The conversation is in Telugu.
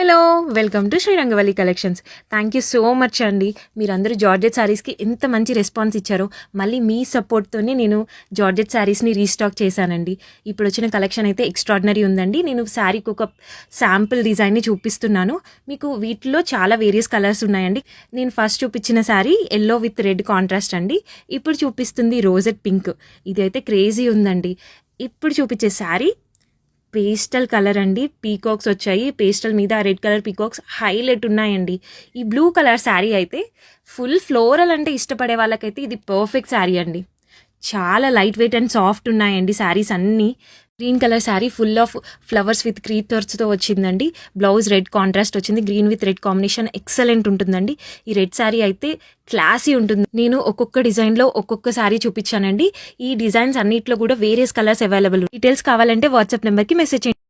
Hello welcome to Srirangavalli collections. Thank you so much అండి. మీరందరూ జార్జెట్ శారీస్కి ఎంత మంచి రెస్పాన్స్ ఇచ్చారో, మళ్ళీ మీ సపోర్ట్తోనే నేను జార్జెట్ శారీస్ని రీస్టాక్ చేశానండి. ఇప్పుడు వచ్చిన కలెక్షన్ అయితే ఎక్స్ట్రాడినరీ ఉందండి. నేను శారీకి ఒక శాంపుల్ డిజైన్ని చూపిస్తున్నాను. మీకు వీటిలో చాలా వేరియస్ కలర్స్ ఉన్నాయండి. నేను ఫస్ట్ చూపించిన sari yellow with red contrast అండి. ఇప్పుడు చూపిస్తుంది రోజెట్ పింక్. ఇది అయితే క్రేజీ ఉందండి. ఇప్పుడు చూపించే శారీ పేస్టల్ కలర్ అండి. పీకాక్స్ వచ్చాయి. పేస్టల్ మీద రెడ్ కలర్ పీకాక్స్ హైలైట్ ఉన్నాయండి. ఈ బ్లూ కలర్ శారీ అయితే ఫుల్ ఫ్లోరల్ అంటే ఇష్టపడే వాళ్ళకైతే ఇది పర్ఫెక్ట్ శారీ అండి. చాలా లైట్ వెయిట్ అండ్ సాఫ్ట్ ఉన్నాయండి శారీస్ అన్నీ. Green colour sari full of flowers with క్రీపర్స్తో వచ్చిందండి. బ్లౌజ్ రెడ్ కాంట్రాస్ట్ వచ్చింది. Green with red combination excellent ఉంటుందండి. ఈ రెడ్ శారీ అయితే క్లాసీ ఉంటుంది. నేను ఒక్కొక్క డిజైన్లో ఒక్కొక్క శారీ చూపించానండి. ఈ డిజైన్స్ అన్నిట్లో కూడా వేరియస్ కలర్స్ అవైలబుల్. డీటెయిల్స్ కావాలంటే వాట్సాప్ నెంబర్కి మెసేజ్ చేయండి.